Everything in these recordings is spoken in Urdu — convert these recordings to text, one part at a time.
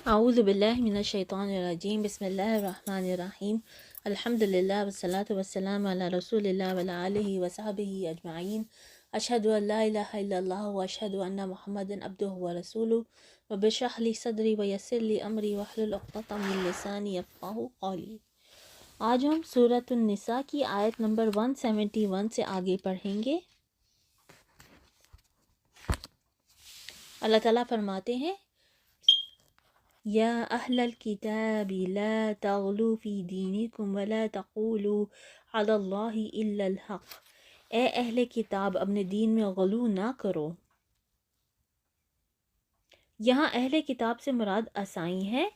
اعوذ باللہ من الشیطان الرجیم، بسم اللہ الرحمن الرحیم، الحمدللہ والصلاة والسلام علی رسول اللہ وعلی آلہ وصحبہ اجمعین، اشہد ان لا الہ الا اللہ واشہد ان محمدا عبدہ ورسولہ، رب اشرح لی صدری ویسر لی امری واحلل عقدۃ من لسانی یفقہوا قولی۔ آج ہم سورۃ النساء کی آیت نمبر 171 سے آگے پڑھیں گے۔ اللہ تعالیٰ فرماتے ہیں، یا اہل الکتاب لا تغلوا فی دینکم ولا تقولوا علی اللہ الا الحق۔ اے اہل کتاب، اپنے دین میں غلو نہ کرو۔ یہاں اہل کتاب سے مراد عیسائی ہے،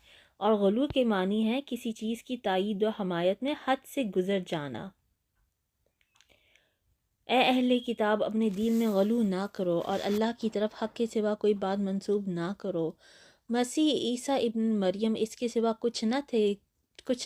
اور غلو کے معنی ہے کسی چیز کی تائید و حمایت میں حد سے گزر جانا۔ اے اہل کتاب، اپنے دین میں غلو نہ کرو اور اللہ کی طرف حق کے سوا کوئی بات منسوب نہ کرو۔ مسیح عیسیٰ ابن مریم اس کے سوا کچھ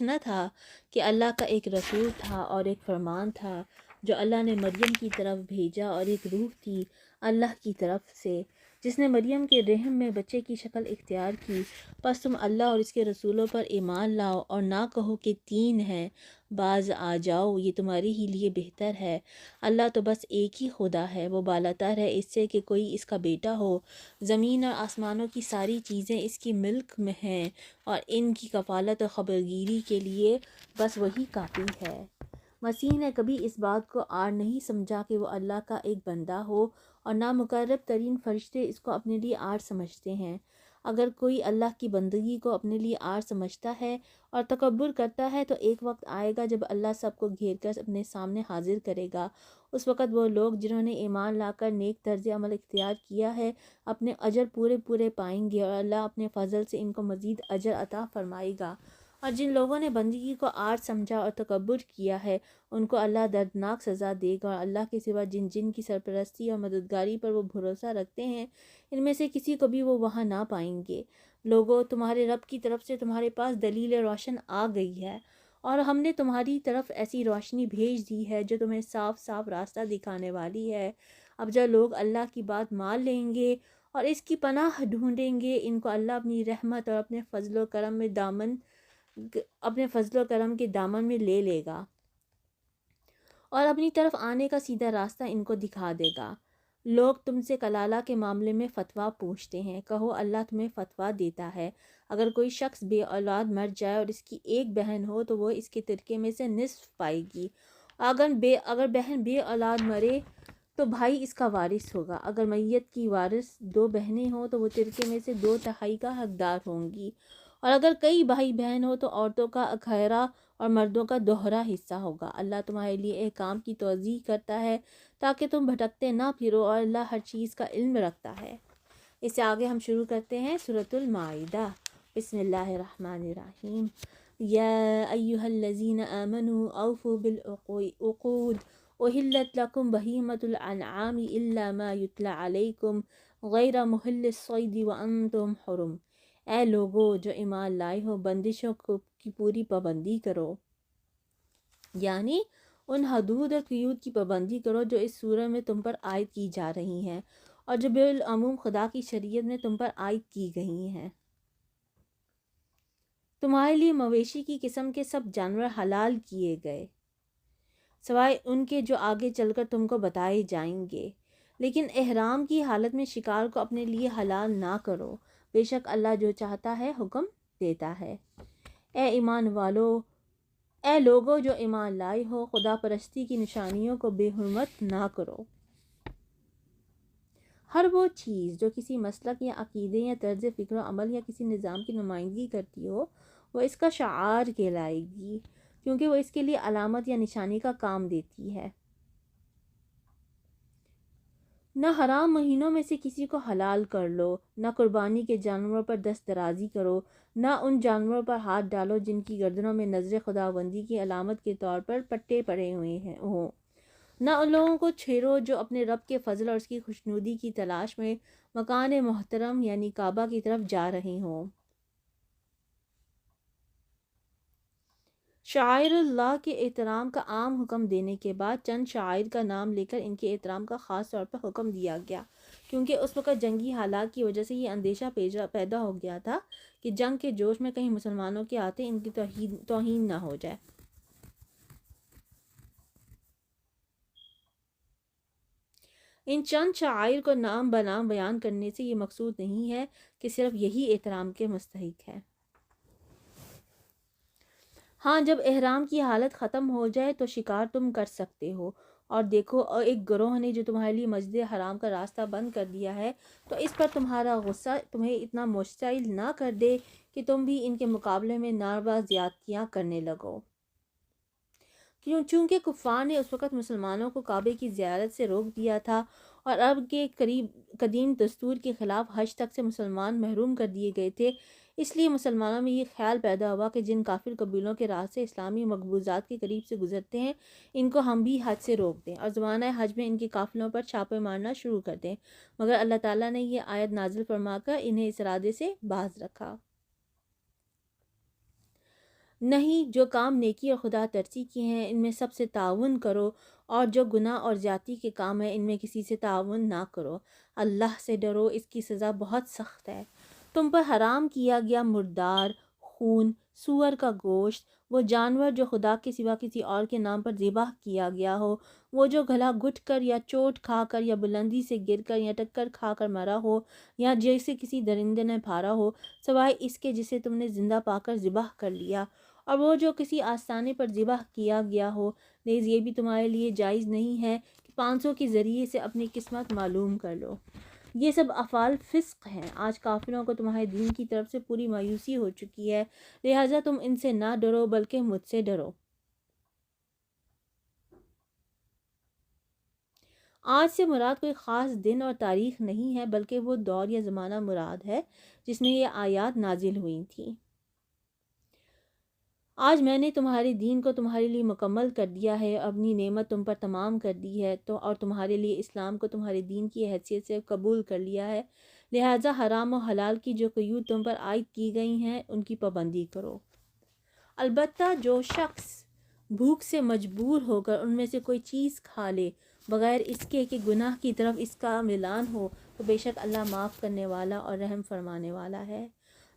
نہ تھا کہ اللہ کا ایک رسول تھا اور ایک فرمان تھا جو اللہ نے مریم کی طرف بھیجا، اور ایک روح تھی اللہ کی طرف سے جس نے مریم کے رحم میں بچے کی شکل اختیار کی۔ پس تم اللہ اور اس کے رسولوں پر ایمان لاؤ اور نہ کہو کہ تین ہیں، باز آ جاؤ، یہ تمہارے ہی لیے بہتر ہے۔ اللہ تو بس ایک ہی خدا ہے، وہ بالاتر ہے اس سے کہ کوئی اس کا بیٹا ہو۔ زمین اور آسمانوں کی ساری چیزیں اس کی ملک میں ہیں، اور ان کی کفالت اور خبرگیری کے لیے بس وہی کافی ہے۔ مسیح نے کبھی اس بات کو عار نہیں سمجھا کہ وہ اللہ کا ایک بندہ ہو، اور نہ مقرب ترین فرشتے اس کو اپنے لیے عار سمجھتے ہیں۔ اگر کوئی اللہ کی بندگی کو اپنے لیے عار سمجھتا ہے اور تکبر کرتا ہے تو ایک وقت آئے گا جب اللہ سب کو گھیر کر اپنے سامنے حاضر کرے گا۔ اس وقت وہ لوگ جنہوں نے ایمان لا کر نیک طرز عمل اختیار کیا ہے اپنے اجر پورے پائیں گے، اور اللہ اپنے فضل سے ان کو مزید اجر عطا فرمائے گا۔ اور جن لوگوں نے بندگی کو عار سمجھا اور تکبر کیا ہے ان کو اللہ دردناک سزا دے گا۔ اور اللہ کے سوا جن کی سرپرستی اور مددگاری پر وہ بھروسہ رکھتے ہیں، ان میں سے کسی کو بھی وہ وہاں نہ پائیں گے۔ لوگو، تمہارے رب کی طرف سے تمہارے پاس دلیل روشن آ گئی ہے، اور ہم نے تمہاری طرف ایسی روشنی بھیج دی ہے جو تمہیں صاف صاف راستہ دکھانے والی ہے۔ اب جو لوگ اللہ کی بات مان لیں گے اور اس کی پناہ ڈھونڈیں گے، ان کو اللہ اپنی رحمت اور اپنے فضل و کرم کے دامن میں لے لے گا، اور اپنی طرف آنے کا سیدھا راستہ ان کو دکھا دے گا۔ لوگ تم سے کلالہ کے معاملے میں فتویٰ پوچھتے ہیں، کہو اللہ تمہیں فتویٰ دیتا ہے۔ اگر کوئی شخص بے اولاد مر جائے اور اس کی ایک بہن ہو تو وہ اس کے ترکے میں سے نصف پائے گی۔ اگر بہن بے اولاد مرے تو بھائی اس کا وارث ہوگا۔ اگر میت کی وارث دو بہنیں ہوں تو وہ ترکے میں سے 2/3 کا حقدار ہوں گی۔ اور اگر کئی بھائی بہن ہو تو عورتوں کا اکھیرا اور مردوں کا دوہرا حصہ ہوگا۔ اللہ تمہارے لیے احکام کی توضیح کرتا ہے تاکہ تم بھٹکتے نہ پھرو، اور اللہ ہر چیز کا علم رکھتا ہے۔ اس سے آگے ہم شروع کرتے ہیں سورۃ المائدہ۔ بسم اللہ الرحمن الرحیم۔ یا ایہا الذین آمنوا اوفوا بالعقود احلت لکم بہیمۃ الانعام الا ما یتلی علیکم غیر محل الصید وانتم حرم۔ اے لوگو جو ایمان لائے ہو، بندشوں کی پوری پابندی کرو، یعنی ان حدود اور قیود کی پابندی کرو جو اس سورہ میں تم پر عائد کی جا رہی ہیں، اور جو بالعموم خدا کی شریعت میں تم پر عائد کی گئی ہیں۔ تمہارے لیے مویشی کی قسم کے سب جانور حلال کیے گئے، سوائے ان کے جو آگے چل کر تم کو بتائے جائیں گے، لیکن احرام کی حالت میں شکار کو اپنے لیے حلال نہ کرو، بے شک اللہ جو چاہتا ہے حکم دیتا ہے۔ اے لوگو جو ایمان لائے ہو، خدا پرستی کی نشانیوں کو بے حرمت نہ کرو۔ ہر وہ چیز جو کسی مسلک یا عقیدے یا طرز فکر و عمل یا کسی نظام کی نمائندگی کرتی ہو، وہ اس کا شعار کہلائے گی، کیونکہ وہ اس کے لیے علامت یا نشانی کا کام دیتی ہے۔ نہ حرام مہینوں میں سے کسی کو حلال کر لو، نہ قربانی کے جانوروں پر دست درازی کرو، نہ ان جانوروں پر ہاتھ ڈالو جن کی گردنوں میں نظر خداوندی کی علامت کے طور پر پٹے پڑے ہوئے ہوں، نہ ان لوگوں کو چھیڑو جو اپنے رب کے فضل اور اس کی خوشنودی کی تلاش میں مکان محترم یعنی کعبہ کی طرف جا رہے ہوں۔ شعائر اللہ کے احترام کا عام حکم دینے کے بعد چند شعائر کا نام لے کر ان کے احترام کا خاص طور پر حکم دیا گیا۔ کیونکہ اس وقت جنگی حالات کی وجہ سے یہ اندیشہ پیدا ہو گیا تھا کہ جنگ کے جوش میں کہیں مسلمانوں کے آتے ان کی توہین نہ ہو جائے۔ ان چند شعائر کو نام بنام بیان کرنے سے یہ مقصود نہیں ہے کہ صرف یہی احترام کے مستحق ہے۔ ہاں، جب احرام کی حالت ختم ہو جائے تو شکار تم کر سکتے ہو، اور دیکھو ایک گروہ نے جو تمہارے لیے مسجد حرام کا راستہ بند کر دیا ہے، تو اس پر تمہارا غصہ تمہیں اتنا مشتعل نہ کر دے کہ تم بھی ان کے مقابلے میں ناروا زیادتیاں کرنے لگو۔ چونکہ کفار نے اس وقت مسلمانوں کو کعبے کی زیارت سے روک دیا تھا اور اب کے قدیم دستور کے خلاف حج تک سے مسلمان محروم کر دیے گئے تھے، اس لیے مسلمانوں میں یہ خیال پیدا ہوا کہ جن کافر قبیلوں کے راہ سے اسلامی مقبوضات کے قریب سے گزرتے ہیں ان کو ہم بھی حج سے روک دیں اور زمانہ حج میں ان کے قافلوں پر چھاپے مارنا شروع کر دیں، مگر اللہ تعالیٰ نے یہ آیت نازل فرما کر انہیں اس ارادے سے باز رکھا۔ نہیں، جو کام نیکی اور خدا ترسی کے ہیں ان میں سب سے تعاون کرو، اور جو گناہ اور زیادتی کے کام ہیں ان میں کسی سے تعاون نہ کرو۔ اللہ سے ڈرو، اس کی سزا بہت سخت ہے۔ تم پر حرام کیا گیا مردار، خون، سور کا گوشت، وہ جانور جو خدا کے سوا کسی اور کے نام پر ذبح کیا گیا ہو، وہ جو گلا گھٹ کر یا چوٹ کھا کر یا بلندی سے گر کر یا ٹکر کھا کر مرا ہو، یا جیسے کسی درندے نے پھاڑا ہو، سوائے اس کے جسے تم نے زندہ پا کر ذبح کر لیا، اور وہ جو کسی آستانے پر ذبح کیا گیا ہو، نیز یہ بھی تمہارے لیے جائز نہیں ہے کہ 500 کے ذریعے سے اپنی قسمت معلوم کر لو۔ یہ سب افعال فسق ہیں۔ آج کافروں کو تمہارے دین کی طرف سے پوری مایوسی ہو چکی ہے، لہٰذا تم ان سے نہ ڈرو بلکہ مجھ سے ڈرو۔ آج سے مراد کوئی خاص دن اور تاریخ نہیں ہے، بلکہ وہ دور یا زمانہ مراد ہے جس میں یہ آیات نازل ہوئی تھیں۔ آج میں نے تمہارے دین کو تمہارے لیے مکمل کر دیا ہے، اپنی نعمت تم پر تمام کر دی ہے اور تمہارے لیے اسلام کو تمہارے دین کی حیثیت سے قبول کر لیا ہے، لہٰذا حرام و حلال کی جو قیود تم پر عائد کی گئی ہیں ان کی پابندی کرو۔ البتہ جو شخص بھوک سے مجبور ہو کر ان میں سے کوئی چیز کھا لے بغیر اس کے کہ گناہ کی طرف اس کا ميلان ہو، تو بے شک اللہ معاف کرنے والا اور رحم فرمانے والا ہے۔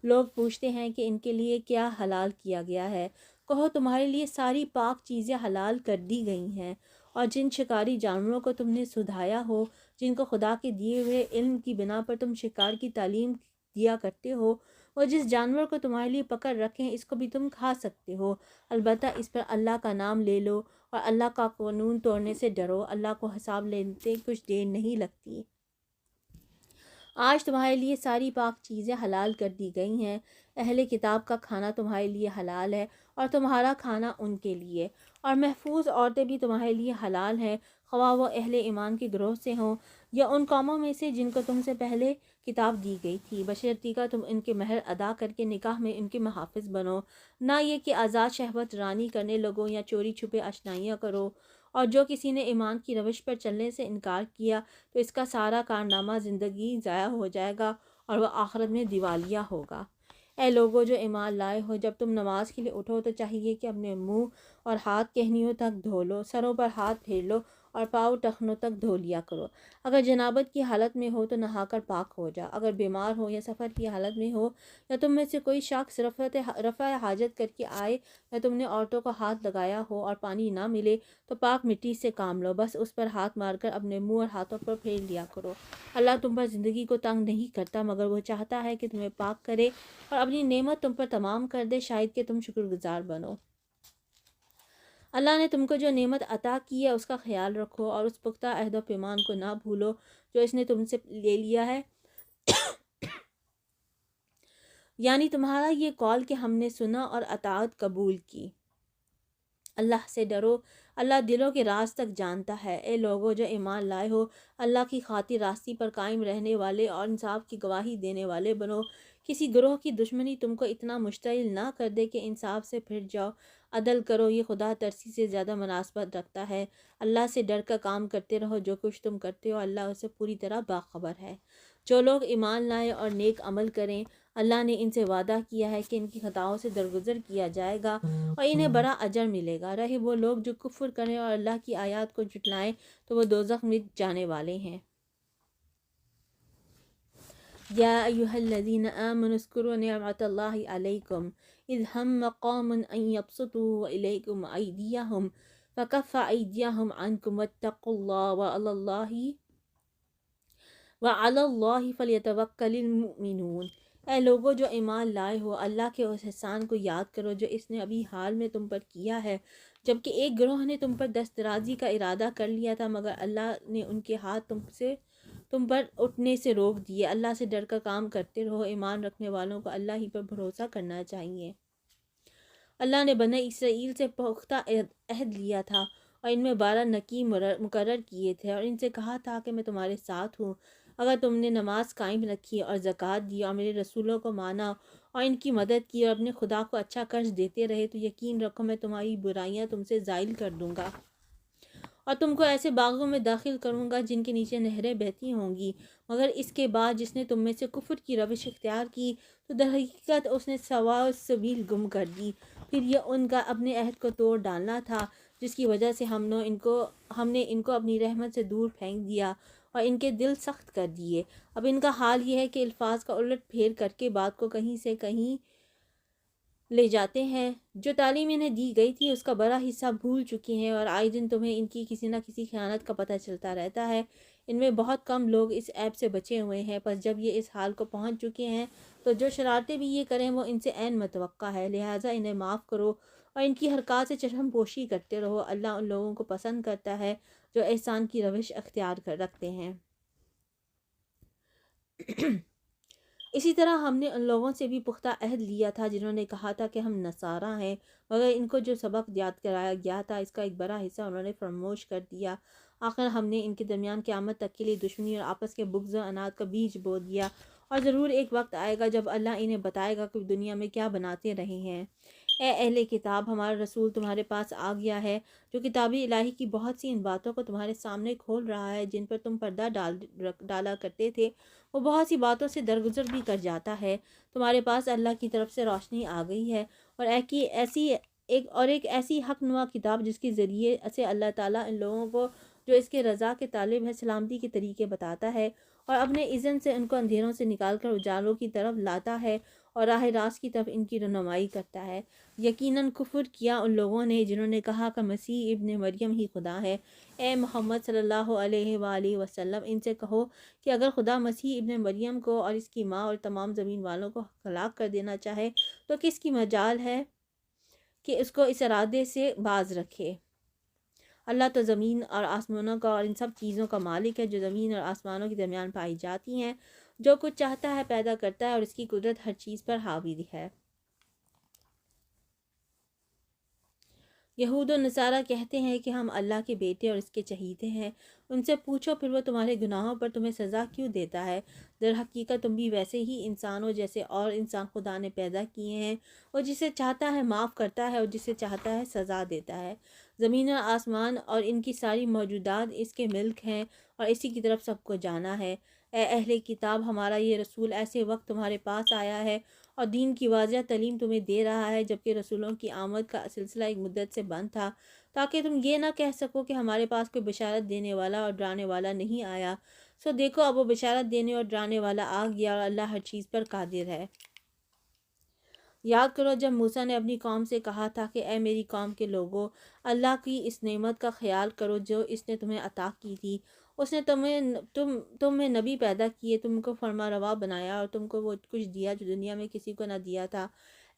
لوگ پوچھتے ہیں کہ ان کے لیے کیا حلال کیا گیا ہے، کہو تمہارے لیے ساری پاک چیزیں حلال کر دی گئی ہیں، اور جن شکاری جانوروں کو تم نے سدھایا ہو، جن کو خدا کے دیے ہوئے علم کی بنا پر تم شکار کی تعلیم دیا کرتے ہو، وہ جس جانور کو تمہارے لیے پکڑ رکھیں اس کو بھی تم کھا سکتے ہو، البتہ اس پر اللہ کا نام لے لو اور اللہ کا قانون توڑنے سے ڈرو، اللہ کو حساب لیتے کچھ دیر نہیں لگتی۔ آج تمہارے لیے ساری پاک چیزیں حلال کر دی گئی ہیں، اہل کتاب کا کھانا تمہارے لیے حلال ہے اور تمہارا کھانا ان کے لیے، اور محفوظ عورتیں بھی تمہارے لیے حلال ہیں، خواہ وہ اہل ایمان کے گروہ سے ہوں یا ان قوموں میں سے جن کو تم سے پہلے کتاب دی گئی تھی، بشرطیکہ تم ان کے مہر ادا کر کے نکاح میں ان کے محافظ بنو، نہ یہ کہ آزاد شہوت رانی کرنے لگو یا چوری چھپے اشنائیاں کرو۔ اور جو کسی نے ایمان کی روش پر چلنے سے انکار کیا تو اس کا سارا کارنامہ زندگی ضائع ہو جائے گا اور وہ آخرت میں دیوالیہ ہوگا۔ اے لوگو جو ایمان لائے ہو، جب تم نماز کے لیے اٹھو تو چاہیے کہ اپنے منہ اور ہاتھ کہنیوں تک دھو لو، سروں پر ہاتھ پھیر لو اور پاؤں ٹخنوں تک دھو لیا کرو۔ اگر جنابت کی حالت میں ہو تو نہا کر پاک ہو جا۔ اگر بیمار ہو یا سفر کی حالت میں ہو یا تم میں سے کوئی شخص رفع حاجت کر کے آئے یا تم نے عورتوں کو ہاتھ لگایا ہو اور پانی نہ ملے تو پاک مٹی سے کام لو، بس اس پر ہاتھ مار کر اپنے منہ اور ہاتھوں پر پھیر لیا کرو۔ اللہ تم پر زندگی کو تنگ نہیں کرتا، مگر وہ چاہتا ہے کہ تمہیں پاک کرے اور اپنی نعمت تم پر تمام کر دے، شاید کہ تم شکر گزار بنو۔ اللہ نے تم کو جو نعمت عطا کی ہے اس کا خیال رکھو اور اس پختہ عہد و پیمان کو نہ بھولو جو اس نے تم سے لے لیا ہے، یعنی تمہارا یہ قول کہ ہم نے سنا اور اطاعت قبول کی۔ اللہ سے ڈرو، اللہ دلوں کے راز تک جانتا ہے۔ اے لوگو جو ایمان لائے ہو، اللہ کی خاطر راستی پر قائم رہنے والے اور انصاف کی گواہی دینے والے بنو۔ کسی گروہ کی دشمنی تم کو اتنا مشتعل نہ کر دے کہ انصاف سے پھر جاؤ، عدل کرو، یہ خدا ترسی سے زیادہ مناسبت رکھتا ہے۔ اللہ سے ڈر کر کام کرتے رہو، جو کچھ تم کرتے ہو اللہ اسے پوری طرح باخبر ہے۔ جو لوگ ایمان لائیں اور نیک عمل کریں، اللہ نے ان سے وعدہ کیا ہے کہ ان کی خطاؤں سے درگزر کیا جائے گا اور انہیں بڑا اجر ملے گا۔ رہے وہ لوگ جو کفر کریں اور اللہ کی آیات کو جھٹلائیں تو وہ دوزخ میں جانے والے ہیں۔ یا ایہا الذین آمنوا اذکروا نعمت اللہ علیکم اذ ہم قوم ان یبسطوا الیکم ایدیہم فکف ایدیہم عنکم واتقوا اللہ وعلی اللہ فلیتوکل المؤمنون۔ اے لوگو جو ایمان لائے ہو، اللہ کے اس احسان کو یاد کرو جو اس نے ابھی حال میں تم پر کیا ہے، جبکہ ایک گروہ نے تم پر دست درازی کا ارادہ کر لیا تھا، مگر اللہ نے ان کے ہاتھ تم پر اٹھنے سے روک دیے۔ اللہ سے ڈر کر کام کرتے رہو۔ ایمان رکھنے والوں کو اللہ ہی پر بھروسہ کرنا چاہیے۔ اللہ نے بنی اسرائیل سے پختہ عہد لیا تھا اور ان میں 12 نکی مقرر کیے تھے، اور ان سے کہا تھا کہ میں تمہارے ساتھ ہوں اگر تم نے نماز قائم رکھی اور زکوٰۃ دی اور میرے رسولوں کو مانا اور ان کی مدد کی اور اپنے خدا کو اچھا قرض دیتے رہے، تو یقین رکھو میں تمہاری برائیاں تم سے زائل کر دوں گا اور تم کو ایسے باغوں میں داخل کروں گا جن کے نیچے نہریں بہتی ہوں گی۔ مگر اس کے بعد جس نے تم میں سے کفر کی روش اختیار کی تو در حقیقت اس نے سواء السبیل گم کر دی۔ پھر یہ ان کا اپنے عہد کو توڑ ڈالنا تھا جس کی وجہ سے ہم نے ان کو اپنی رحمت سے دور پھینک دیا اور ان کے دل سخت کر دیے۔ اب ان کا حال یہ ہے کہ الفاظ کا الٹ پھیر کر کے بات کو کہیں سے کہیں لے جاتے ہیں۔ جو تعلیم انہیں دی گئی تھی اس کا بڑا حصہ بھول چکے ہیں، اور آئے دن تمہیں ان کی کسی نہ کسی خیانت کا پتہ چلتا رہتا ہے۔ ان میں بہت کم لوگ اس عیب سے بچے ہوئے ہیں، پس جب یہ اس حال کو پہنچ چکے ہیں تو جو شرارتیں بھی یہ کریں وہ ان سے عین متوقع ہے، لہٰذا انہیں معاف کرو اور ان کی حرکات سے چشم پوشی کرتے رہو۔ اللہ ان لوگوں کو پسند کرتا ہے جو احسان کی روش اختیار کر رکھتے ہیں۔ اسی طرح ہم نے ان لوگوں سے بھی پختہ عہد لیا تھا جنہوں نے کہا تھا کہ ہم نصارہ ہیں، مگر ان کو جو سبق یاد کرایا گیا تھا اس کا ایک بڑا حصہ انہوں نے فراموش کر دیا۔ آخر ہم نے ان کے درمیان قیامت تک کے لیے دشمنی اور آپس کے بغض و عناد کا بیج بو دیا، اور ضرور ایک وقت آئے گا جب اللہ انہیں بتائے گا کہ دنیا میں کیا بناتے رہے ہیں۔ اے اہل کتاب، ہمارا رسول تمہارے پاس آ گیا ہے جو کتاب الہی کی بہت سی ان باتوں کو تمہارے سامنے کھول رہا ہے جن پر تم پردہ ڈالا کرتے تھے۔ وہ بہت سی باتوں سے درگزر بھی کر جاتا ہے۔ تمہارے پاس اللہ کی طرف سے روشنی آ گئی ہے اور ایک ایسی حق نما کتاب جس کے ذریعے سے اللہ تعالیٰ ان لوگوں کو جو اس کے رضا کے طالب ہے سلامتی کے طریقے بتاتا ہے اور اپنے اذن سے ان کو اندھیروں سے نکال کر اجالوں کی طرف لاتا ہے اور راہ راست کی طرف ان کی رہنمائی کرتا ہے۔ یقیناً کفر کیا ان لوگوں نے جنہوں نے کہا کہ مسیح ابن مریم ہی خدا ہے۔ اے محمد صلی اللہ علیہ وآلہ وسلم، ان سے کہو کہ اگر خدا مسیح ابن مریم کو اور اس کی ماں اور تمام زمین والوں کو ہلاک کر دینا چاہے تو کس کی مجال ہے کہ اس کو اس ارادے سے باز رکھے؟ اللہ تو زمین اور آسمانوں کا اور ان سب چیزوں کا مالک ہے جو زمین اور آسمانوں کے درمیان پائی جاتی ہیں۔ جو کچھ چاہتا ہے پیدا کرتا ہے اور اس کی قدرت ہر چیز پر حاوی ہے۔ یہود و نصارہ کہتے ہیں کہ ہم اللہ کے بیٹے اور اس کے چہیتے ہیں۔ ان سے پوچھو پھر وہ تمہارے گناہوں پر تمہیں سزا کیوں دیتا ہے؟ در حقیقت تم بھی ویسے ہی انسان ہو جیسے اور انسان خدا نے پیدا کیے ہیں۔ وہ جسے چاہتا ہے معاف کرتا ہے اور جسے چاہتا ہے سزا دیتا ہے۔ زمین اور آسمان اور ان کی ساری موجودات اس کے ملک ہیں اور اسی کی طرف سب کو جانا ہے۔ اے اہل کتاب، ہمارا یہ رسول ایسے وقت تمہارے پاس آیا ہے اور دین کی واضح تعلیم تمہیں دے رہا ہے جبکہ رسولوں کی آمد کا سلسلہ ایک مدت سے بند تھا، تاکہ تم یہ نہ کہہ سکو کہ ہمارے پاس کوئی بشارت دینے والا اور ڈرانے والا نہیں آیا۔ سو دیکھو اب وہ بشارت دینے اور ڈرانے والا آ گیا اور اللہ ہر چیز پر قادر ہے۔ یاد کرو جب موسیٰ نے اپنی قوم سے کہا تھا کہ اے میری قوم کے لوگو، اللہ کی اس نعمت کا خیال کرو جو اس نے تمہیں عطا کی تھی۔ اس نے تم میں نبی پیدا کیے، تم کو فرما روا بنایا اور تم کو وہ کچھ دیا جو دنیا میں کسی کو نہ دیا تھا۔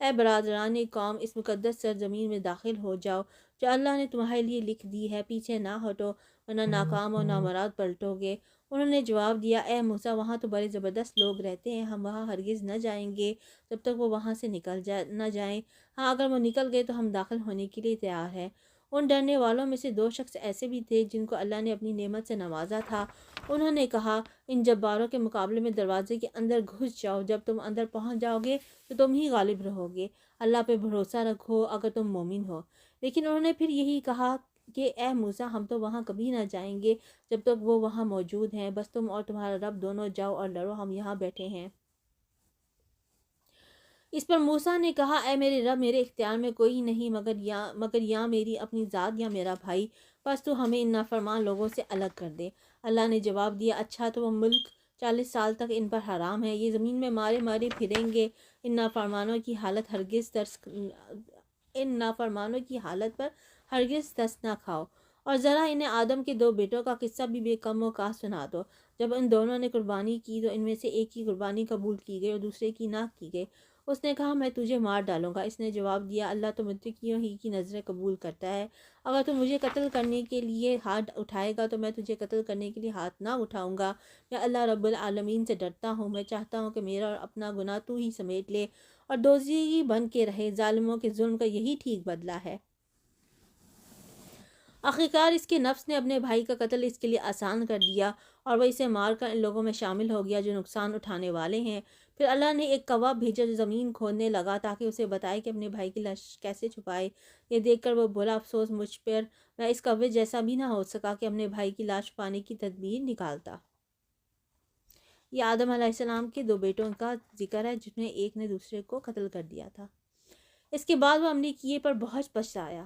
اے برادران قوم، اس مقدس سرزمین میں داخل ہو جاؤ جو اللہ نے تمہارے لیے لکھ دی ہے، پیچھے نہ ہٹو ورنہ ناکام اور نامراد پلٹو گے۔ انہوں نے جواب دیا، اے موسیٰ، وہاں تو بڑے زبردست لوگ رہتے ہیں، ہم وہاں ہرگز نہ جائیں گے جب تک وہ وہاں سے نہ جائیں۔ ہاں اگر وہ نکل گئے تو ہم داخل ہونے کے لیے تیار ہیں۔ ان ڈرنے والوں میں سے 2 شخص ایسے بھی تھے جن کو اللہ نے اپنی نعمت سے نوازا تھا۔ انہوں نے کہا، ان جباروں کے مقابلے میں دروازے کے اندر گھس جاؤ، جب تم اندر پہنچ جاؤ گے تو تم ہی غالب رہو گے۔ اللہ پہ بھروسہ رکھو اگر تم مومن ہو۔ لیکن انہوں نے پھر یہی کہا کہ اے موسیٰ، ہم تو وہاں کبھی نہ جائیں گے جب تک وہ وہاں موجود ہیں، بس تم اور تمہارا رب دونوں جاؤ اور لڑو، ہم یہاں بیٹھے ہیں۔ اس پر موسیٰ نے کہا، اے میرے رب، میرے اختیار میں کوئی نہیں مگر یا میری اپنی ذات یا میرا بھائی، بس تو ہمیں ان نافرمان لوگوں سے الگ کر دے۔ اللہ نے جواب دیا، اچھا تو وہ ملک 40 سال تک ان پر حرام ہے، یہ زمین میں مارے مارے پھریں گے، ان نافرمانوں کی حالت ہرگز ترس ان نافرمانوں کی حالت پر ہرگز ترس نہ کھاؤ۔ اور ذرا انہیں آدم کے 2 بیٹوں کا قصہ بھی بے کم و کاس سنا دو۔ جب ان دونوں نے قربانی کی تو ان میں سے ایک کی قربانی قبول کی گئی اور دوسرے کی نہ کی گئی۔ اس نے کہا میں تجھے مار ڈالوں گا۔ اس نے جواب دیا اللہ تو متقیوں ہی کی نظریں قبول کرتا ہے، اگر تو مجھے قتل کرنے کے لیے ہاتھ اٹھائے گا تو میں تجھے قتل کرنے کے لیے ہاتھ نہ اٹھاؤں گا۔ میں اللہ رب العالمین سے ڈرتا ہوں، میں چاہتا ہوں کہ میرا اور اپنا گناہ تو ہی سمیٹ لے اور دوزخی بن کے رہے، ظالموں کے ظلم کا یہی ٹھیک بدلہ ہے۔ آخرکار اس کے نفس نے اپنے بھائی کا قتل اس کے لیے آسان کر دیا اور وہ اسے مار کر ان لوگوں میں شامل ہو گیا جو نقصان اٹھانے والے ہیں۔ پھر اللہ نے ایک کوا بھیجا جو زمین کھودنے لگا تاکہ اسے بتائے کہ اپنے بھائی کی لاش کیسے چھپائے۔ یہ دیکھ کر وہ بولا افسوس مجھ پر، میں اس کوے جیسا بھی نہ ہو سکا کہ اپنے بھائی کی لاش پانے کی تدبیر نکالتا۔ یہ آدم علیہ السلام کے 2 بیٹوں کا ذکر ہے جس میں ایک نے دوسرے کو قتل کر دیا تھا۔ اس کے بعد وہ عملی کیے پر بہت پچھتایا۔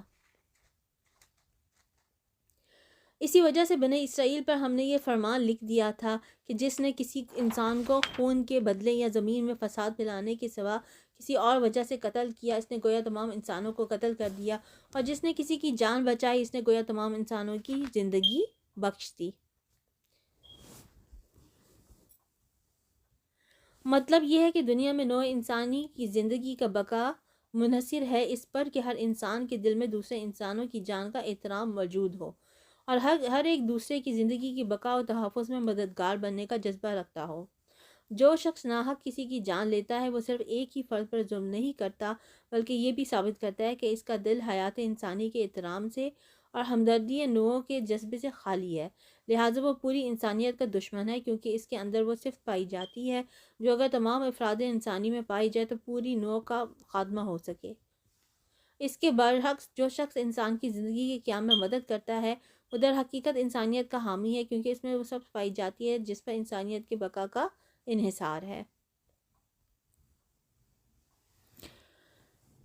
اسی وجہ سے بنی اسرائیل پر ہم نے یہ فرمان لکھ دیا تھا کہ جس نے کسی انسان کو خون کے بدلے یا زمین میں فساد پھیلانے کے سوا کسی اور وجہ سے قتل کیا، اس نے گویا تمام انسانوں کو قتل کر دیا، اور جس نے کسی کی جان بچائی اس نے گویا تمام انسانوں کی زندگی بخش دی۔ مطلب یہ ہے کہ دنیا میں نوع انسانی کی زندگی کا بقا منحصر ہے اس پر کہ ہر انسان کے دل میں دوسرے انسانوں کی جان کا احترام موجود ہو اور ہر ایک دوسرے کی زندگی کی بقا و تحفظ میں مددگار بننے کا جذبہ رکھتا ہو۔ جو شخص ناحق کسی کی جان لیتا ہے وہ صرف ایک ہی فرد پر ظلم نہیں کرتا بلکہ یہ بھی ثابت کرتا ہے کہ اس کا دل حیات انسانی کے احترام سے اور ہمدردی نوعوں کے جذبے سے خالی ہے، لہٰذا وہ پوری انسانیت کا دشمن ہے، کیونکہ اس کے اندر وہ صفت پائی جاتی ہے جو اگر تمام افراد انسانی میں پائی جائے تو پوری نوع کا خاتمہ ہو سکے۔ اس کے برعکس جو شخص انسان کی زندگی کے قیام میں مدد کرتا ہے وہ در حقیقت انسانیت کا حامی ہے، کیونکہ اس میں وہ سب پائی جاتی ہے جس پر انسانیت کے بقا کا انحصار ہے۔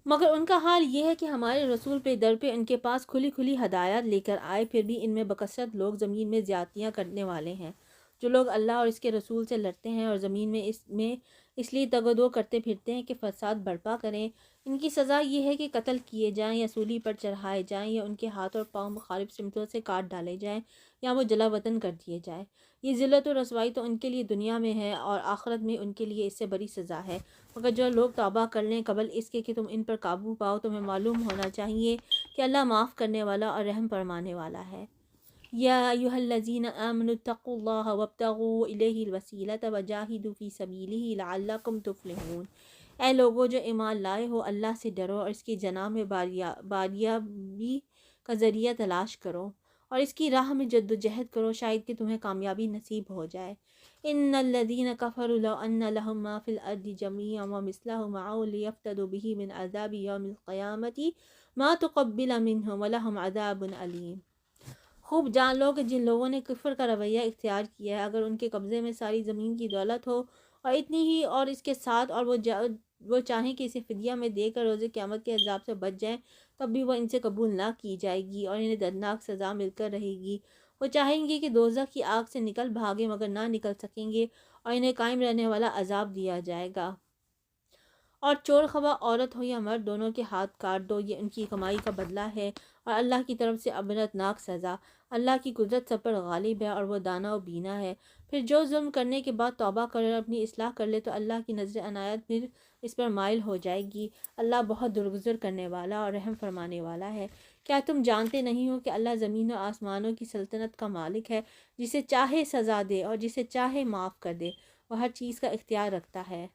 مگر ان کا حال یہ ہے کہ ہمارے رسول پہ در پہ ان کے پاس کھلی کھلی ہدایات لے کر آئے، پھر بھی ان میں بکثرت لوگ زمین میں زیادتیاں کرنے والے ہیں۔ جو لوگ اللہ اور اس کے رسول سے لڑتے ہیں اور زمین میں اس لیے تگ و دو کرتے پھرتے ہیں کہ فساد برپا کریں، ان کی سزا یہ ہے کہ قتل کیے جائیں یا سولی پر چڑھائے جائیں یا ان کے ہاتھ اور پاؤں مخالف سمتوں سے کاٹ ڈالے جائیں یا وہ جلا وطن کر دیے جائیں۔ یہ ذلت و رسوائی تو ان کے لیے دنیا میں ہے اور آخرت میں ان کے لیے اس سے بڑی سزا ہے۔ مگر جو لوگ توبہ کر لیں قبل اس کے کہ تم ان پر قابو پاؤ، تمہیں معلوم ہونا چاہیے کہ اللہ معاف کرنے والا اور رحم فرمانے والا ہے۔ یا ایھا الذین آمنوا اتقوا اللہ وابتغوا الیہ الوسیلۃ وجاہدوا فی سبیلہ لعلکم تفلحون۔ اے لوگو جو ایمان لائے ہو، اللہ سے ڈرو اور اس کی جناح میں باریابی کا ذریعہ تلاش کرو اور اس کی راہ میں جد و جہد کرو، شاید کہ تمہیں کامیابی نصیب ہو جائے۔ ان الذین کفروا لو ان لهم ما فی الارض جميعا ومثلہ معه لیفتدوا به من عذاب یوم القیامۃ ما تقبل منهم ولهم عذاب علیم۔ خوب جان لو کہ جن لوگوں نے کفر کا رویہ اختیار کیا ہے، اگر ان کے قبضے میں ساری زمین کی دولت ہو اور اتنی ہی اور اس کے ساتھ اور وہ چاہیں کہ اسے فدیہ میں دے کر روز قیامت کے عذاب سے بچ جائیں، تب بھی وہ ان سے قبول نہ کی جائے گی اور انہیں دردناک سزا مل کر رہے گی۔ وہ چاہیں گے کہ دوزخ کی آگ سے نکل بھاگیں مگر نہ نکل سکیں گے اور انہیں قائم رہنے والا عذاب دیا جائے گا۔ اور چور خواہ عورت ہو یا مرد، دونوں کے ہاتھ کاٹ دو، یہ ان کی کمائی کا بدلہ ہے اور اللہ کی طرف سے عبرتناک سزا۔ اللہ کی قدرت سب پر غالب ہے اور وہ دانا و بینا ہے۔ پھر جو ظلم کرنے کے بعد توبہ کرے اور اپنی اصلاح کر لے تو اللہ کی نظر عنایت پھر اس پر مائل ہو جائے گی۔ اللہ بہت درگزر کرنے والا اور رحم فرمانے والا ہے۔ کیا تم جانتے نہیں ہو کہ اللہ زمین و آسمانوں کی سلطنت کا مالک ہے، جسے چاہے سزا دے اور جسے چاہے معاف کر دے، وہ ہر چیز کا اختیار رکھتا ہے۔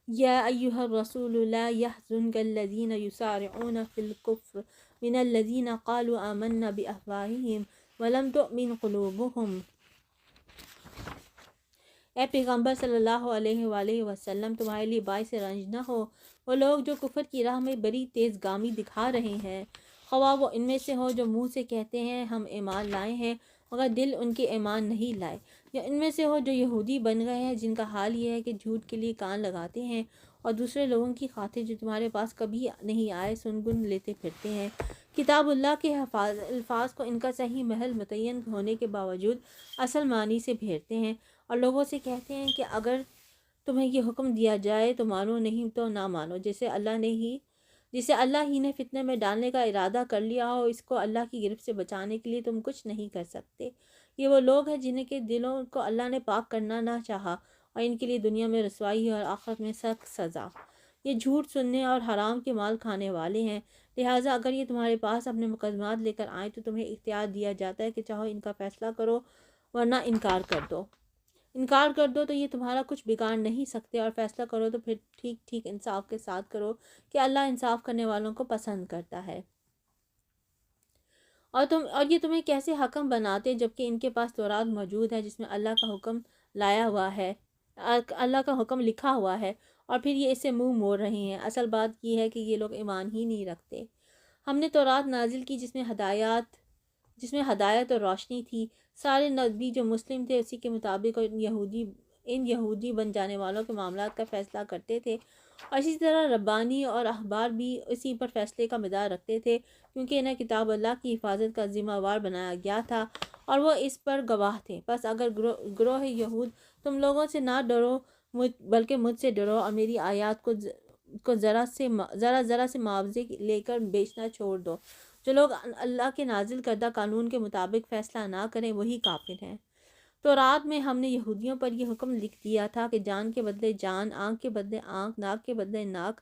یا ایھا الرسول لا يحزنک الذین یسارعون فی الکفر من الذین قالوا آمنا بافواہہم ولم تؤمن قلوبہم۔ اے پیغمبر صلی اللہ علیہ وآلہ وسلم، تمہارے لیے باعث رنج نہ ہو وہ لوگ جو کفر کی راہ میں بڑی تیز گامی دکھا رہے ہیں، خواہ وہ ان میں سے ہو جو منہ سے کہتے ہیں ہم ایمان لائے ہیں مگر دل ان کے ایمان نہیں لائے۔ یا ان میں سے ہو جو یہودی بن گئے ہیں، جن کا حال یہ ہے کہ جھوٹ کے لیے کان لگاتے ہیں اور دوسرے لوگوں کی خاطر جو تمہارے پاس کبھی نہیں آئے سن گن لیتے پھرتے ہیں۔ کتاب اللہ کے الفاظ کو ان کا صحیح محل متعین ہونے کے باوجود اصل معنی سے پھیرتے ہیں اور لوگوں سے کہتے ہیں کہ اگر تمہیں یہ حکم دیا جائے تو مانو، نہیں تو نہ مانو۔ جسے اللہ ہی نے فتنے میں ڈالنے کا ارادہ کر لیا ہو، اس کو اللہ کی گرفت سے بچانے کے لیے تم کچھ نہیں کر سکتے۔ یہ وہ لوگ ہیں جن کے دلوں کو اللہ نے پاک کرنا نہ چاہا، اور ان کے لیے دنیا میں رسوائی اور آخرت میں سخت سزا۔ یہ جھوٹ سننے اور حرام کے مال کھانے والے ہیں، لہٰذا اگر یہ تمہارے پاس اپنے مقدمات لے کر آئیں تو تمہیں اختیار دیا جاتا ہے کہ چاہو ان کا فیصلہ کرو ورنہ انکار کر دو۔ انکار کر دو تو یہ تمہارا کچھ بگاڑ نہیں سکتے، اور فیصلہ کرو تو پھر ٹھیک ٹھیک انصاف کے ساتھ کرو کہ اللہ انصاف کرنے والوں کو پسند کرتا ہے۔ اور یہ تمہیں کیسے حکم بناتے جبکہ ان کے پاس تورات موجود ہے جس میں اللہ کا حکم لایا ہوا ہے، اللہ کا حکم لکھا ہوا ہے، اور پھر یہ اس سے منہ موڑ رہے ہیں۔ اصل بات یہ ہے کہ یہ لوگ ایمان ہی نہیں رکھتے۔ ہم نے تورات نازل کی جس میں ہدایت اور روشنی تھی۔ سارے نبی جو مسلم تھے اسی کے مطابق اور ان یہودی بن جانے والوں کے معاملات کا فیصلہ کرتے تھے، اور اسی طرح ربانی اور احبار بھی اسی پر فیصلے کا مدار رکھتے تھے، کیونکہ انہیں کتاب اللہ کی حفاظت کا ذمہ وار بنایا گیا تھا اور وہ اس پر گواہ تھے۔ بس اگر گروہ یہود تم لوگوں سے نہ ڈرو بلکہ مجھ سے ڈرو اور میری آیات کو ذرا سے معاوضے لے کر بیچنا چھوڑ دو۔ جو لوگ اللہ کے نازل کردہ قانون کے مطابق فیصلہ نہ کریں وہی کافر ہیں۔ تورات میں ہم نے یہودیوں پر یہ حکم لکھ دیا تھا کہ جان کے بدلے جان، آنکھ کے بدلے آنکھ، ناک کے بدلے ناک،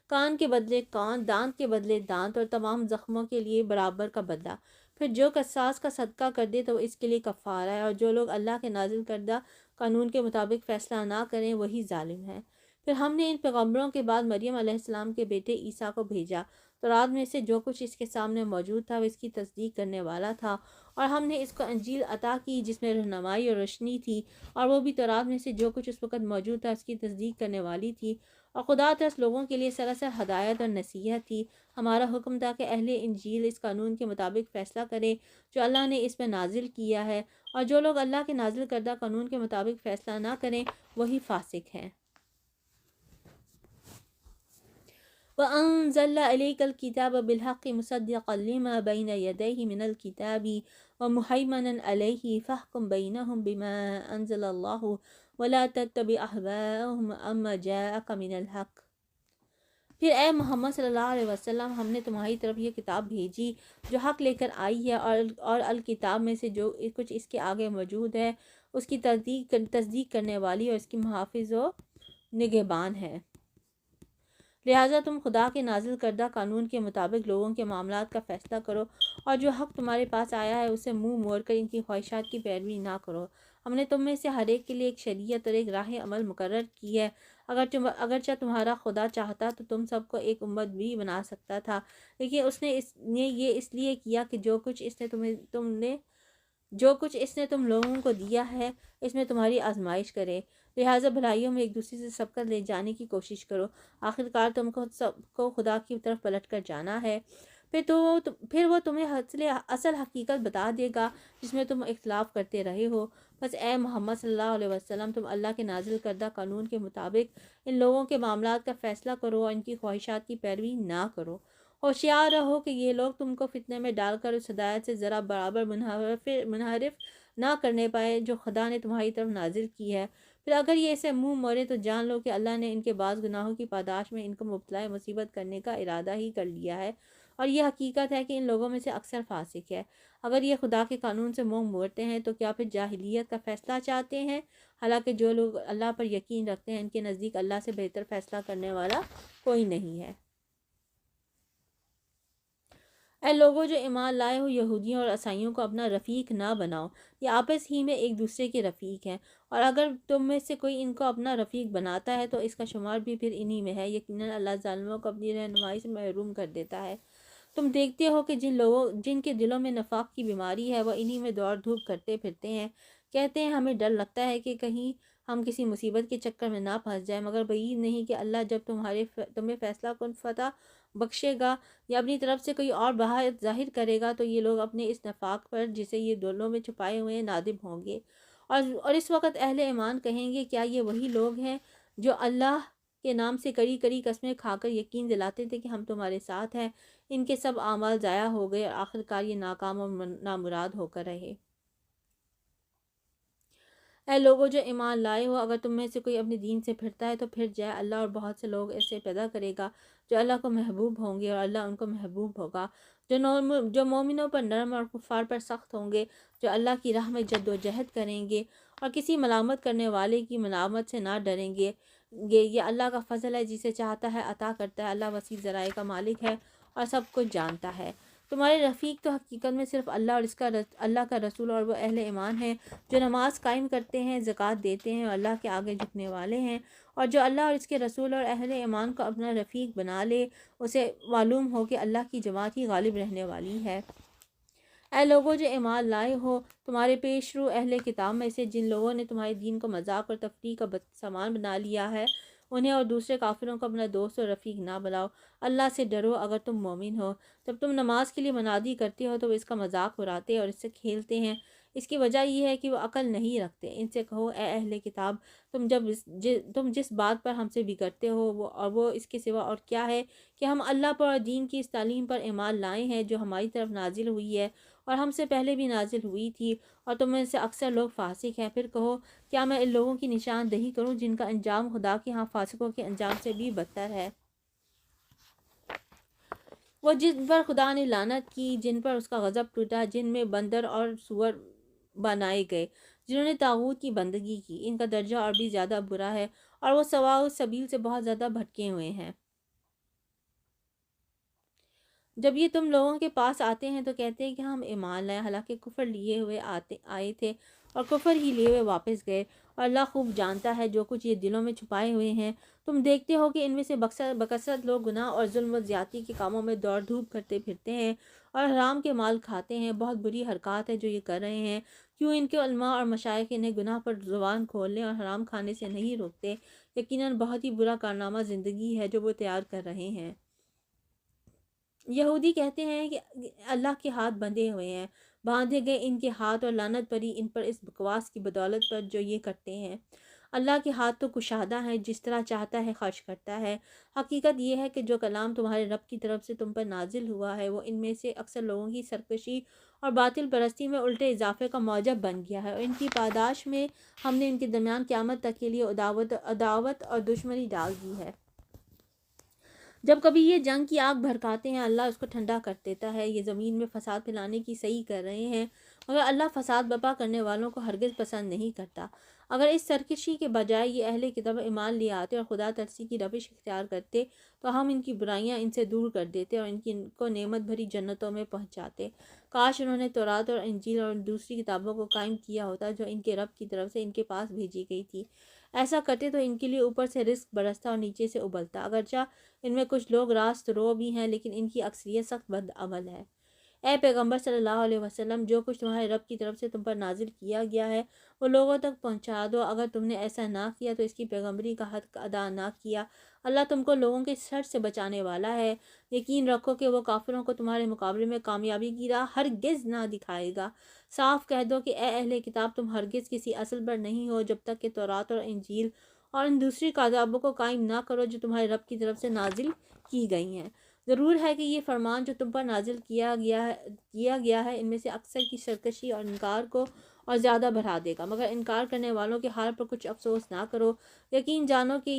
کان کے بدلے کان، دانت کے بدلے دانت، اور تمام زخموں کے لیے برابر کا بدلہ۔ پھر جو قصاص کا صدقہ کر دے تو اس کے لیے کفارہ ہے، اور جو لوگ اللہ کے نازل کردہ قانون کے مطابق فیصلہ نہ کریں وہی ظالم ہیں۔ پھر ہم نے ان پیغمبروں کے بعد مریم علیہ السلام کے بیٹے عیسیٰ کو بھیجا۔ تورات میں سے جو کچھ اس کے سامنے موجود تھا وہ اس کی تصدیق کرنے والا تھا، اور ہم نے اس کو انجیل عطا کی جس میں رہنمائی اور روشنی تھی، اور وہ بھی تورات میں سے جو کچھ اس وقت موجود تھا اس کی تصدیق کرنے والی تھی، اور خدا ترس لوگوں کے لیے سراسر ہدایت اور نصیحت تھی۔ ہمارا حکم تھا کہ اہل انجیل اس قانون کے مطابق فیصلہ کریں جو اللہ نے اس میں نازل کیا ہے، اور جو لوگ اللہ کے نازل کردہ قانون کے مطابق فیصلہ نہ کریں وہی فاسق ہیں۔ وَأَنزَلْنَا إِلَيْكَ الْكِتَابَ بِالْحَقِّ مُصَدِّقًا لِمَا بَيْنَ يَدَيْهِ مِنَ الْكِتَابِ وَمُهَيْمِنًا عَلَيْهِ فَاحْكُم بَيْنَهُم بِمَا أَنزَلَ اللَّهُ وَلَا تَتَّبِعْ أَهْوَاءَهُمْ عَمَّا جَاءَكَ مِنَ الْحَقِّ۔ پھر اے محمد صلی اللہ علیہ وسلم، ہم نے تمہاری طرف یہ کتاب بھیجی جو حق لے کر آئی ہے، اور الکتاب میں سے جو کچھ اس کے آگے موجود ہے اس کی تصدیق کرنے والی اور اس کی محافظ و نگہبان ہے۔ لہٰذا تم خدا کے نازل کردہ قانون کے مطابق لوگوں کے معاملات کا فیصلہ کرو، اور جو حق تمہارے پاس آیا ہے اسے منہ موڑ کر ان کی خواہشات کی پیروی نہ کرو۔ ہم نے تم میں سے ہر ایک کے لیے ایک شریعت اور ایک راہ عمل مقرر کی ہے۔ اگرچہ تمہارا خدا چاہتا تو تم سب کو ایک امت بھی بنا سکتا تھا، لیکن اس نے یہ اس لیے کیا کہ جو کچھ اس نے تم لوگوں کو دیا ہے اس میں تمہاری آزمائش کرے۔ لہٰذا بھلائیوں میں ایک دوسرے سے سبقت لے جانے کی کوشش کرو، آخرکار تم کو سب کو خدا کی طرف پلٹ کر جانا ہے، پھر وہ تمہیں اصل حقیقت بتا دے گا جس میں تم اختلاف کرتے رہے ہو۔ بس اے محمد صلی اللہ علیہ وسلم، تم اللہ کے نازل کردہ قانون کے مطابق ان لوگوں کے معاملات کا فیصلہ کرو اور ان کی خواہشات کی پیروی نہ کرو۔ ہوشیار رہو کہ یہ لوگ تم کو فتنے میں ڈال کر اس ہدایت سے ذرا برابر منحرف نہ کرنے پائے جو خدا نے تمہاری طرف نازل کی ہے۔ پھر اگر یہ اسے منہ موڑے تو جان لو کہ اللہ نے ان کے بعض گناہوں کی پاداش میں ان کو مبتلا مصیبت کرنے کا ارادہ ہی کر لیا ہے، اور یہ حقیقت ہے کہ ان لوگوں میں سے اکثر فاسق ہے۔ اگر یہ خدا کے قانون سے منہ موڑتے ہیں تو کیا پھر جاہلیت کا فیصلہ چاہتے ہیں؟ حالانکہ جو لوگ اللہ پر یقین رکھتے ہیں ان کے نزدیک اللہ سے بہتر فیصلہ کرنے والا کوئی نہیں ہے۔ اے لوگوں جو ایمان لائے ہو، یہودیوں اور عیسائیوں کو اپنا رفیق نہ بناؤ، یہ آپس ہی میں ایک دوسرے کے رفیق ہیں، اور اگر تم میں سے کوئی ان کو اپنا رفیق بناتا ہے تو اس کا شمار بھی پھر انہی میں ہے۔ یقیناً اللہ ظالموں کو اپنی رہنمائی سے محروم کر دیتا ہے۔ تم دیکھتے ہو کہ جن کے دلوں میں نفاق کی بیماری ہے وہ انہی میں دوڑ دھوپ کرتے پھرتے ہیں، کہتے ہیں ہمیں ڈر لگتا ہے کہ کہیں ہم کسی مصیبت کے چکر میں نہ پھنس جائیں، مگر بعید نہیں کہ اللہ جب تمہیں فیصلہ کن فتح بخشے گا یا اپنی طرف سے کوئی اور بہار ظاہر کرے گا تو یہ لوگ اپنے اس نفاق پر جسے یہ دلوں میں چھپائے ہوئے نادم ہوں گے، اور اس وقت اہل ایمان کہیں گے کیا یہ وہی لوگ ہیں جو اللہ کے نام سے کڑی کڑی قسمیں کھا کر یقین دلاتے تھے کہ ہم تمہارے ساتھ ہیں؟ ان کے سب اعمال ضائع ہو گئے اور آخرکار یہ ناکام اور نامراد ہو کر رہے۔ اے لوگوں جو ایمان لائے ہو، اگر تم میں سے کوئی اپنے دین سے پھرتا ہے تو پھر جائے، اللہ اور بہت سے لوگ ایسے پیدا کرے گا جو اللہ کو محبوب ہوں گے اور اللہ ان کو محبوب ہوگا، جو مومنوں پر نرم اور کفار پر سخت ہوں گے، جو اللہ کی راہ میں جد و جہد کریں گے اور کسی ملامت کرنے والے کی ملامت سے نہ ڈریں گے۔ یہ اللہ کا فضل ہے، جسے چاہتا ہے عطا کرتا ہے، اللہ وسیع ذرائع کا مالک ہے اور سب کچھ جانتا ہے۔ تمہارے رفیق تو حقیقت میں صرف اللہ اور اللہ کا رسول اور وہ اہل ایمان ہیں جو نماز قائم کرتے ہیں، زکوٰۃ دیتے ہیں اور اللہ کے آگے جھکنے والے ہیں، اور جو اللہ اور اس کے رسول اور اہل ایمان کو اپنا رفیق بنا لے، اسے معلوم ہو کہ اللہ کی جماعت ہی غالب رہنے والی ہے۔ اے لوگوں جو ایمان لائے ہو، تمہارے پیش رو اہل کتاب میں سے جن لوگوں نے تمہارے دین کو مذاق اور تفریح کا سامان بنا لیا ہے، انہیں اور دوسرے کافروں کو اپنا دوست اور رفیق نہ بناؤ۔ اللہ سے ڈرو اگر تم مومن ہو۔ جب تم نماز کے لیے منادی کرتے ہو تو وہ اس کا مذاق اڑاتے اور اس سے کھیلتے ہیں، اس کی وجہ یہ ہے کہ وہ عقل نہیں رکھتے۔ ان سے کہو اے اہل کتاب، تم جس بات پر ہم سے بگڑتے ہو وہ اس کے سوا اور کیا ہے کہ ہم اللہ پر اور دین کی اس تعلیم پر ایمان لائے ہیں جو ہماری طرف نازل ہوئی ہے اور ہم سے پہلے بھی نازل ہوئی تھی، اور تم میں سے اکثر لوگ فاسق ہیں۔ پھر کہو کیا میں ان لوگوں کی نشاندہی کروں جن کا انجام خدا کے ہاں فاسقوں کے انجام سے بھی بدتر ہے؟ وہ جن پر خدا نے لعنت کی، جن پر اس کا غضب ٹوٹا، جن میں بندر اور سور بنائے گئے، جنہوں نے طاغوت کی بندگی کی، ان کا درجہ اور بھی زیادہ برا ہے اور وہ سواء السبیل سے بہت زیادہ بھٹکے ہوئے ہیں۔ جب یہ تم لوگوں کے پاس آتے ہیں تو کہتے ہیں کہ ہم ایمان لائے، حالانکہ کفر لیے ہوئے آئے تھے اور کفر ہی لیے ہوئے واپس گئے، اور اللہ خوب جانتا ہے جو کچھ یہ دلوں میں چھپائے ہوئے ہیں۔ تم دیکھتے ہو کہ ان میں سے بکثرت لوگ گناہ اور ظلم و زیادتی کے کاموں میں دوڑ دھوپ کرتے پھرتے ہیں اور حرام کے مال کھاتے ہیں۔ بہت بری حرکات ہے جو یہ کر رہے ہیں۔ کیوں ان کے علماء اور مشائخ انہیں گناہ پر زبان کھولنے اور حرام کھانے سے نہیں روکتے؟ یقیناً بہت ہی برا کارنامہ زندگی ہے جو وہ تیار کر رہے ہیں۔ یہودی کہتے ہیں کہ اللہ کے ہاتھ بندھے ہوئے ہیں، باندھے گئے ان کے ہاتھ، اور لعنت پڑی ان پر اس بکواس کی بدولت پر جو یہ کرتے ہیں۔ اللہ کے ہاتھ تو کشادہ ہیں، جس طرح چاہتا ہے خرچ کرتا ہے۔ حقیقت یہ ہے کہ جو کلام تمہارے رب کی طرف سے تم پر نازل ہوا ہے وہ ان میں سے اکثر لوگوں کی سرکشی اور باطل پرستی میں الٹے اضافے کا موجب بن گیا ہے، اور ان کی پاداش میں ہم نے ان کے درمیان قیامت تک کے لیے عداوت اور دشمنی ڈال دی ہے۔ جب کبھی یہ جنگ کی آگ بھڑکاتے ہیں اللہ اس کو ٹھنڈا کر دیتا ہے۔ یہ زمین میں فساد پھیلانے کی صحیح کر رہے ہیں، مگر اللہ فساد برپا کرنے والوں کو ہرگز پسند نہیں کرتا۔ اگر اس سرکشی کے بجائے یہ اہل کتاب ایمان لے آتے اور خدا ترسی کی روش اختیار کرتے تو ہم ان کی برائیاں ان سے دور کر دیتے اور ان کو نعمت بھری جنتوں میں پہنچاتے۔ کاش انہوں نے تورات اور انجیل اور دوسری کتابوں کو قائم کیا ہوتا جو ان کے رب کی طرف سے ان کے پاس بھیجی گئی تھی۔ ایسا کرتے تو ان کے لیے اوپر سے رزق برستا اور نیچے سے ابلتا۔ اگرچہ ان میں کچھ لوگ راست رو بھی ہیں، لیکن ان کی اکثریت سخت بد عمل ہے۔ اے پیغمبر صلی اللہ علیہ وسلم، جو کچھ تمہارے رب کی طرف سے تم پر نازل کیا گیا ہے وہ لوگوں تک پہنچا دو۔ اگر تم نے ایسا نہ کیا تو اس کی پیغمبری کا حق ادا نہ کیا، اللہ تم کو لوگوں کے شر سے بچانے والا ہے۔ یقین رکھو کہ وہ کافروں کو تمہارے مقابلے میں کامیابی کی راہ ہرگز نہ دکھائے گا۔ صاف کہہ دو کہ اے اہل کتاب، تم ہرگز کسی اصل پر نہیں ہو جب تک کہ تورات اور انجیل اور ان دوسری کتابوں کو قائم نہ کرو جو تمہارے رب کی طرف سے نازل کی گئی ہیں۔ ضرور ہے کہ یہ فرمان جو تم پر نازل کیا گیا ہے ان میں سے اکثر کی سرکشی اور انکار کو اور زیادہ بڑھا دے گا، مگر انکار کرنے والوں کے حال پر کچھ افسوس نہ کرو۔ یقین جانو کہ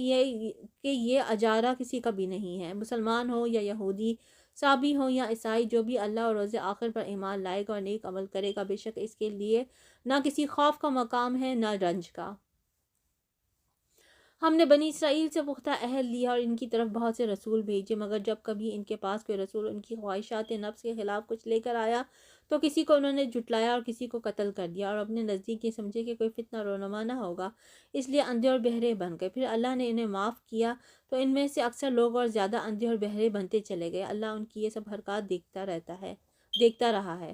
یہ اجارہ کسی کا بھی نہیں ہے، مسلمان ہو یا یہودی، صابی ہو یا عیسائی، جو بھی اللہ اور روز آخر پر ایمان لائے گا اور نیک عمل کرے گا، بے شک اس کے لیے نہ کسی خوف کا مقام ہے نہ رنج کا۔ ہم نے بنی اسرائیل سے پختہ عہد لیا اور ان کی طرف بہت سے رسول بھیجے، مگر جب کبھی ان کے پاس کوئی رسول ان کی خواہشات نفس کے خلاف کچھ لے کر آیا تو کسی کو انہوں نے جھٹلایا اور کسی کو قتل کر دیا، اور اپنے نزدیک یہ سمجھے کہ کوئی فتنہ رونما نہ ہوگا، اس لیے اندھے اور بہرے بن گئے۔ پھر اللہ نے انہیں معاف کیا تو ان میں سے اکثر لوگ اور زیادہ اندھے اور بہرے بنتے چلے گئے۔ اللہ ان کی یہ سب حرکات دیکھتا رہا ہے۔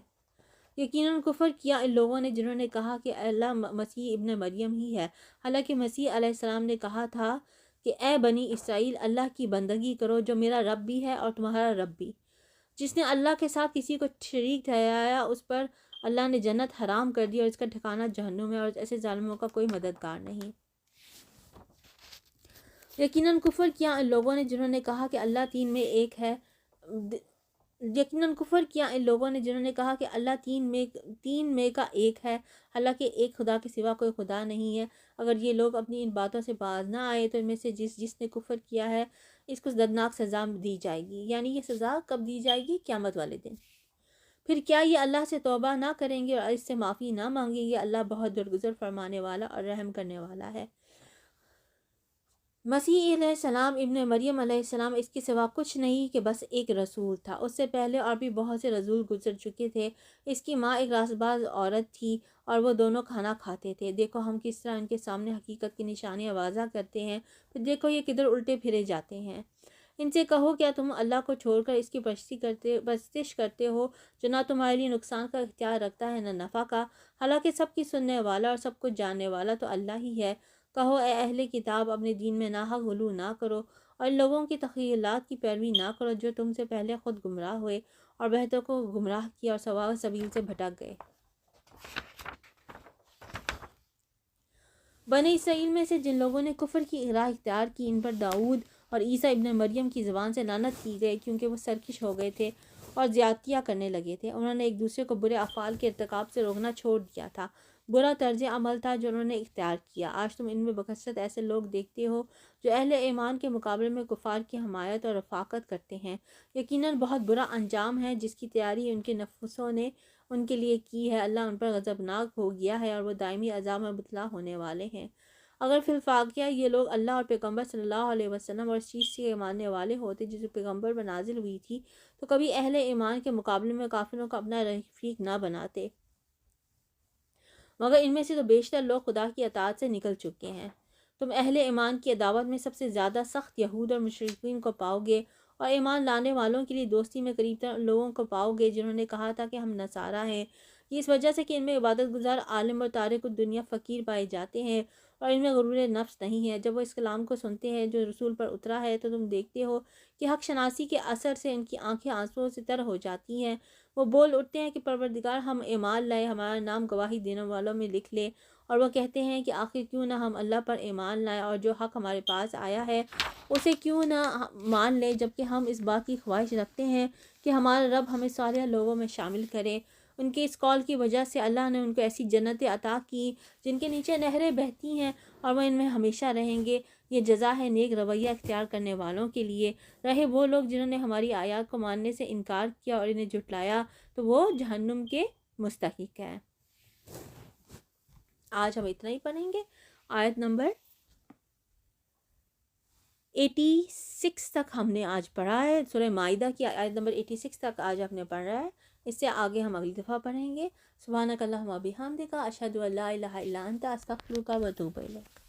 یقیناً کفر کیا ان لوگوں نے جنہوں نے کہا کہ اللہ مسیح ابن مریم ہی ہے، حالانکہ مسیح علیہ السلام نے کہا تھا کہ اے بنی اسرائیل، اللہ کی بندگی کرو جو میرا رب بھی ہے اور تمہارا رب بھی۔ جس نے اللہ کے ساتھ کسی کو شریک ٹھہرایا اس پر اللہ نے جنت حرام کر دی اور اس کا ٹھکانہ جہنم ہے، اور ایسے ظالموں کا کوئی مددگار نہیں۔ یقیناً کفر کیا ان لوگوں نے جنہوں نے کہا کہ اللہ تین میں ایک ہے یقیناً کفر کیا ان لوگوں نے جنہوں نے کہا کہ اللہ تین میں کا ایک ہے، حالانکہ ایک خدا کے سوا کوئی خدا نہیں ہے۔ اگر یہ لوگ اپنی ان باتوں سے باز نہ آئے تو ان میں سے جس نے کفر کیا ہے اس کو دردناک سزا دی جائے گی۔ یعنی یہ سزا کب دی جائے گی؟ قیامت والے دن۔ پھر کیا یہ اللہ سے توبہ نہ کریں گے اور اس سے معافی نہ مانگیں گے؟ اللہ بہت درگزر فرمانے والا اور رحم کرنے والا ہے۔ مسیح علیہ السلام ابن مریم علیہ السلام اس کے سوا کچھ نہیں کہ بس ایک رسول تھا۔ اس سے پہلے اور بھی بہت سے رسول گزر چکے تھے۔ اس کی ماں ایک راست باز عورت تھی اور وہ دونوں کھانا کھاتے تھے۔ دیکھو ہم کس طرح ان کے سامنے حقیقت کی نشانیاں واضح کرتے ہیں، پھر دیکھو یہ کدھر الٹے پھرے جاتے ہیں۔ ان سے کہو کیا تم اللہ کو چھوڑ کر اس کی پرستش کرتے ہو جو نہ تمہارے لیے نقصان کا اختیار رکھتا ہے نہ نفع کا، حالانکہ سب کی سننے والا اور سب کچھ جاننے والا تو اللہ ہی ہے۔ کہو اے اہل کتاب اپنے دین میں ناحق غلو نہ کرو اور ان لوگوں کی تخیلات کی پیروی نہ کرو جو تم سے پہلے خود گمراہ ہوئے اور بہتوں کو گمراہ کیا اور سواء سبیل سے بھٹک گئے۔ بنی اسرائیل میں سے جن لوگوں نے کفر کی راہ اختیار کی ان پر داؤد اور عیسیٰ ابن مریم کی زبان سے لعنت کی گئی، کیونکہ وہ سرکش ہو گئے تھے اور زیادتیاں کرنے لگے تھے۔ انہوں نے ایک دوسرے کو برے افعال کے ارتکاب سے روکنا چھوڑ دیا تھا۔ برا طرز عمل تھا جو انہوں نے اختیار کیا۔ آج تم ان میں بکثرت ایسے لوگ دیکھتے ہو جو اہل ایمان کے مقابلے میں کفار کی حمایت اور رفاقت کرتے ہیں۔ یقیناً بہت برا انجام ہے جس کی تیاری ان کے نفسوں نے ان کے لیے کی ہے۔ اللہ ان پر غضبناک ہو گیا ہے اور وہ دائمی عذاب میں مبتلا ہونے والے ہیں۔ اگر فی الواقعہ یہ لوگ اللہ اور پیغمبر صلی اللہ علیہ وسلم اور اس چیز سے ماننے والے ہوتے جسے پیغمبر پر نازل ہوئی تھی تو کبھی اہل ایمان کے مقابلے میں کافروں کو اپنا رفیق نہ بناتے، مگر ان میں سے تو بیشتر لوگ خدا کی اطاعت سے نکل چکے ہیں۔ تم اہل ایمان کی عداوت میں سب سے زیادہ سخت یہود اور مشرکین کو پاؤ گے، اور ایمان لانے والوں کے لیے دوستی میں قریب تر ان لوگوں کو پاؤ گے جنہوں نے کہا تھا کہ ہم نصارہ ہیں۔ یہ اس وجہ سے کہ ان میں عبادت گزار عالم اور تارک الدنیا فقیر پائے جاتے ہیں اور ان میں غرور نفس نہیں ہے۔ جب وہ اس کلام کو سنتے ہیں جو رسول پر اترا ہے تو تم دیکھتے ہو کہ حق شناسی کے اثر سے ان کی آنکھیں آنسوؤں سے تر ہو جاتی ہیں۔ وہ بول اٹھتے ہیں کہ پروردگار ہم ایمان لائے، ہمارا نام گواہی دینے والوں میں لکھ لے۔ اور وہ کہتے ہیں کہ آخر کیوں نہ ہم اللہ پر ایمان لائیں اور جو حق ہمارے پاس آیا ہے اسے کیوں نہ مان لیں، جبکہ ہم اس بات کی خواہش رکھتے ہیں کہ ہمارا رب ہمیں صالح لوگوں میں شامل کرے۔ ان کے اس قول کی وجہ سے اللہ نے ان کو ایسی جنتیں عطا کی جن کے نیچے نہریں بہتی ہیں اور وہ ان میں ہمیشہ رہیں گے۔ یہ جزا ہے نیک رویہ اختیار کرنے والوں کے لیے۔ رہے وہ لوگ جنہوں نے ہماری آیات کو ماننے سے انکار کیا اور انہیں جھٹلایا تو وہ جہنم کے مستحق ہیں۔ آج ہم اتنا ہی پڑھیں گے۔ آیت نمبر 86 تک ہم نے آج پڑھا ہے۔ سورہ مائدہ کی آیت نمبر 86 تک آج ہم نے پڑھا ہے۔ اس سے آگے ہم اگلی دفعہ پڑھیں گے۔ سبحانک اللہم و بحمدک، اشہد ان لا الہ الا انت، استغفرک و اتوب الیک۔